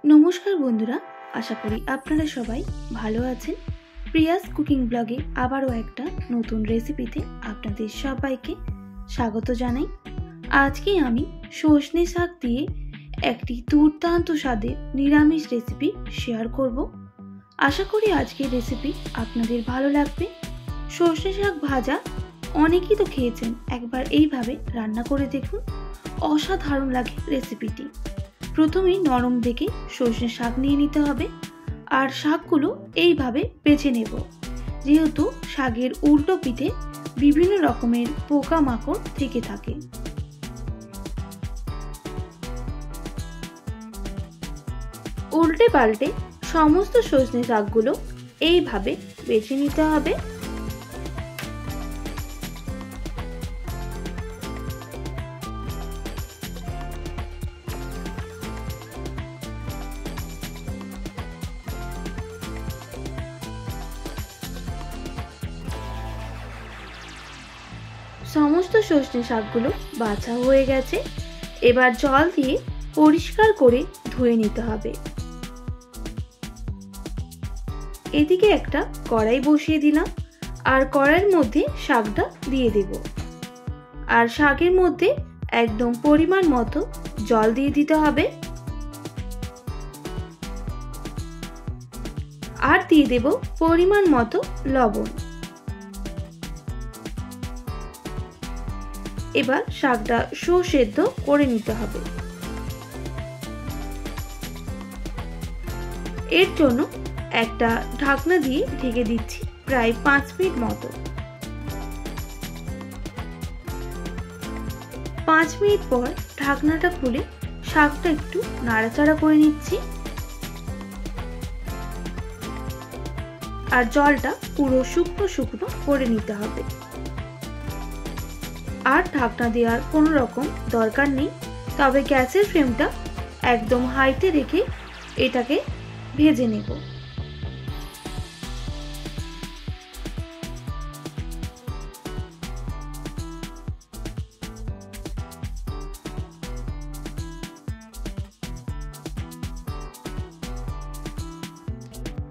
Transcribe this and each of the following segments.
नमस्कार बंधुरा आशा करी आपनारा सबाई भालो आछेन। प्रियास कुकिंग ब्लगे आबारो एकटा नतून रेसिपिते आपनादेर सबाइके स्वागत जानाई। आजके आमी सजने शाक दिए एकटी दुर्दान्त स्वादेर निरामिष रेसिपि शेयर करब। आशा करी आजकेर रेसिपि आपनादेर भालो लागबे। सजने शाक भाजा अनेकेई तो खेयेछेन, एकबार एइभावे रान्ना करे देखुन, असाधारण लागे रेसिपिटी। प्रथमेই नरम দেখে সজনে শাক নিয়ে নিতে হবে আর শাকগুলো এইভাবে বেছে নেব। যেহেতু শাকের উল্টো পিঠে বিভিন্ন রকমের পোকামাকড় থেকে থাকে। উল্টে পাল্টে সমস্ত সজনে শাকগুলো এইভাবে বেছে নিতে হবে। समस्त सजने शाकगुलो बाछा हो गेछे। एबार जल दिए परिष्कार करे धुए निते हबे। एदिके एकटा कड़ाई बसिए दिलाम और कड़ाइर मध्य शाकटा दिए देब और शाकेर मध्य एकदम परिमाण मतो जल दिए दिते हबे और दिए देब परिमाण मतो लवण। एबार शाकटा सेদ্ধ करे निते हबे। एर जोन्नो एकटा ढाकना दिए ढेके दिচ্ছি प्राय 5 मिनट मतो। 5 मिनट पर ढाकनाटा खुले शाकटा एकटू नाड़ाचाड़ा करे निচ্ছি और जलटा पुरो शुकनो शुकनो करे निते हबे। আর ঢাকনা দেওয়ার কোনো রকম দরকার নেই, তবে গ্যাসের ফ্লেমটা একদম হাইতে রেখে এটাকে ভেজে নেব।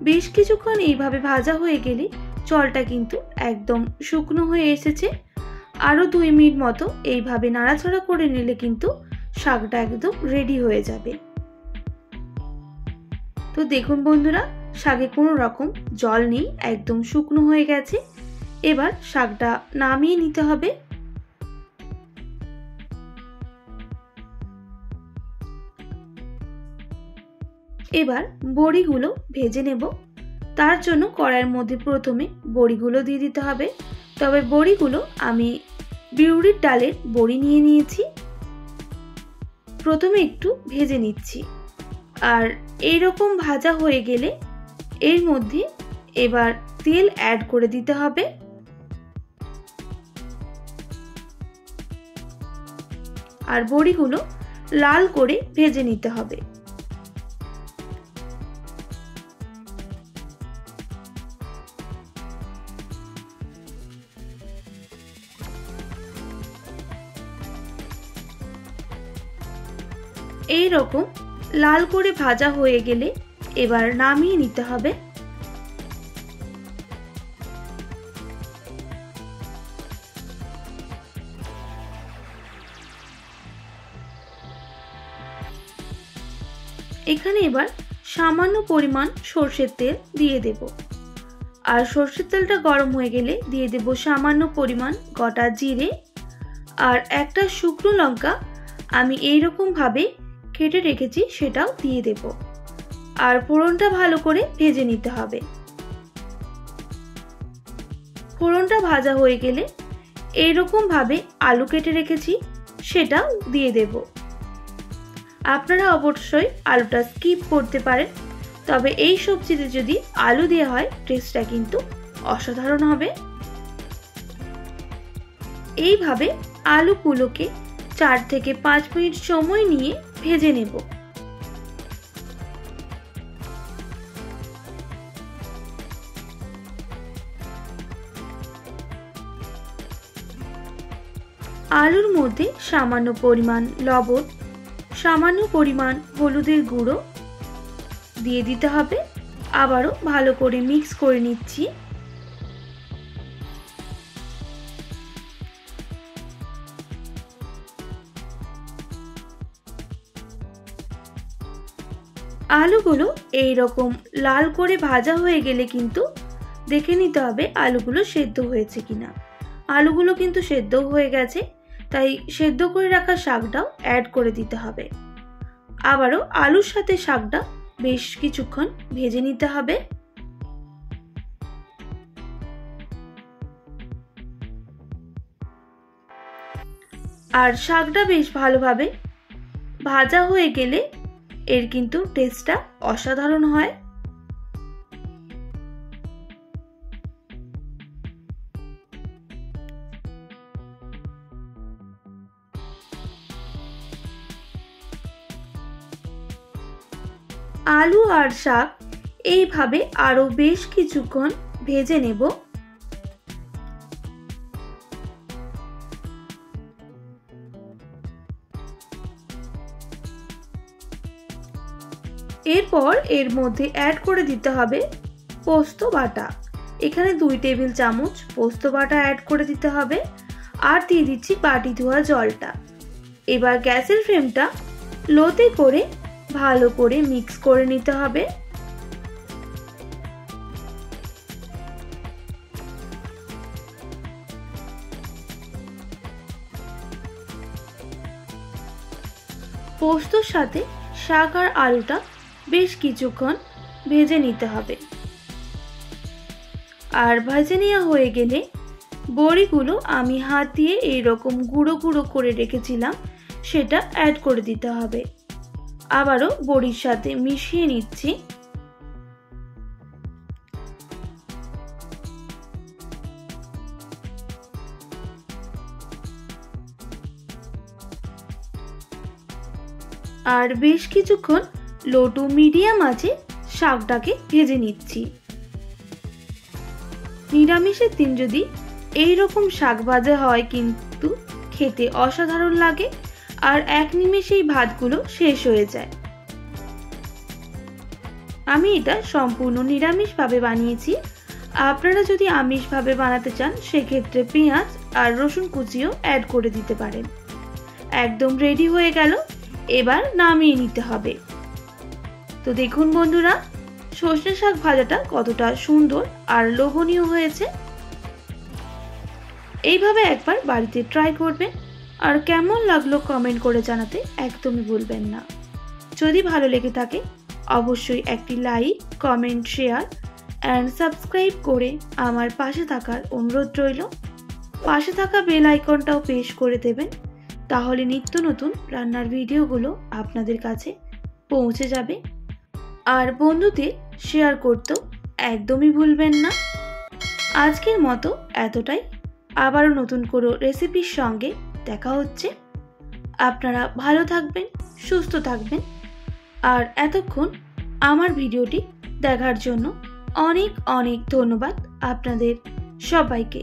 বেশ কিছুক্ষণ এইভাবে ভাজা হয়ে গেলে জলটা কিন্তু একদম শুকনো হয়ে এসেছে। आरो 2 मिनट मतो এইভাবে নাড়াচাড়া করে নিলে কিন্তু শাকটা একদম রেডি হয়ে যাবে। তো দেখুন বন্ধুরা, শাকে কোনো রকম জল নেই, একদম শুকনো হয়ে গেছে। এবার শাকটা নামিয়ে নিতে হবে। এবার বড়িগুলো ভেজে নেব। তার জন্য কড়াইয়ের মধ্যে প্রথমে বড়িগুলো দিয়ে দিতে হবে। তবে বড়িগুলো আমি বিউলির ডালের বড়ি নিয়ে নিয়েছি। প্রথমে একটু ভেজে নিচ্ছি আর এই রকম ভাজা হয়ে গেলে এর মধ্যে এবার তেল অ্যাড করে দিতে হবে। আর বড়িগুলো লাল করে ভেজে নিতে হবে। এই রকম লাল করে ভাজা হয়ে গেলে এবার নামিয়ে নিতে হবে। এখানে এবার সামান্য পরিমাণ সরষের তেল দিয়ে দেব আর সরষের তেলটা গরম হয়ে গেলে দিয়ে দেব সামান্য পরিমাণ গোটা জিরে আর একটা শুকনো লঙ্কা আমি এই রকম ভাবে কেটে রেখেছি সেটাও দিয়ে দেব আর ফোড়নটা ভালো করে ভেজে নিতে হবে। ফোড়নটা ভাজা হয়ে গেলে এই রকম ভাবে আলু কেটে রেখেছি সেটাও দিয়ে দেব। আপনারা অবশ্যই আলুটা স্কিপ করতে পারেন, তবে এই সবজিতে যদি আলু দেওয়া হয় টেস্টটা কিন্তু অসাধারণ হবে। এইভাবে আলুগুলোকে 4 থেকে 5 মিনিট সময় নিয়ে ভেজে নেব। आलुर मध्य सामान्य परिमाण लवण, सामान्य परिमाण हलुदेर गुঁড়ো দিয়ে দিতে হবে। আবারও ভালো করে মিক্স করে নিচ্ছি। আলুগুলো এইরকম লাল করে ভাজা হয়ে গেলে কিন্তু দেখে নিতে হবে আলুগুলো সেদ্ধ হয়েছে কিনা। আলুগুলো কিন্তু সেদ্ধ হয়ে গেছে, তাই সেদ্ধ করে রাখা শাকটাও অ্যাড করে দিতে হবে। আবারও আলুর সাথে শাকটা বেশ কিছুক্ষণ ভেজে নিতে হবে। আর শাকটা বেশ ভালোভাবে ভাজা হয়ে গেলে এর কিন্তু টেস্টটা অসাধারণ হয়। আলু আর শাক এইভাবে আরো বেশ কিছুক্ষণ ভেজে নেব। এরপর এর মধ্যে অ্যাড করে দিতে হবে পোস্ত বাটা। এখানে 2 টেবিল চামচ পোস্ত বাটা অ্যাড করে দিতে হবে। আর দিয়ে দিচ্ছি বাটি ধোয়া জলটা। এবার গ্যাসের ফ্লেমটা লোতে করে ভালো করে মিক্স করে নিতে হবে। পোস্তর সাথে শাক আর আলুটা বেশ কিছুক্ষণ ভেজে নিতে হবে। আর ভেজে নেওয়া হয়ে গেলে বড়িগুলো আমি হাত দিয়ে এইরকম গুঁড়ো গুঁড়ো করে রেখেছিলাম সেটা অ্যাড করে দিতে হবে। আবারও বড়ির সাথে মিশিয়ে নিচ্ছি। আর বেশ কিছুক্ষণ লো টু মিডিয়াম আঁচে শাকটাকে ভেজে নিচ্ছি। নিরামিষের দিন যদি এই রকম শাক ভাজা হয় কিন্তু খেতে অসাধারণ লাগে আর এক নিমেষেই ভাতগুলো শেষ হয়ে যায়। আমি এটা সম্পূর্ণ নিরামিষভাবে বানিয়েছি। আপনারা যদি আমিষভাবে বানাতে চান সেক্ষেত্রে পেঁয়াজ আর রসুন কুচিও অ্যাড করে দিতে পারেন। একদম রেডি হয়ে গেল, এবার নামিয়ে নিতে হবে। তো দেখুন বন্ধুরা, সজনে শাক ভাজাটা কতটা সুন্দর আর লোভনীয় হয়েছে। এইভাবে একবার বাড়িতে ট্রাই করবেন আর কেমন লাগলো কমেন্ট করে জানাতে একদমই ভুলবেন না। যদি ভালো লেগে থাকে অবশ্যই একটি like, comment, share and subscribe করে আমার পাশে থাকার অনুরোধ রইল। পাশে থাকা বেল আইকনটাও প্রেস করে দেবেন, তাহলে নিত্য নতুন রান্নার ভিডিওগুলো আপনাদের কাছে পৌঁছে যাবে। আর বন্ধুদের শেয়ার করতেও একদমই ভুলবেন না। আজকের মতো এতটাই। আবারও নতুন কোনো রেসিপির সঙ্গে দেখা হচ্ছে। আপনারা ভালো থাকবেন, সুস্থ থাকবেন। আর এতক্ষণ আমার ভিডিওটি দেখার জন্য অনেক অনেক ধন্যবাদ আপনাদের সবাইকে।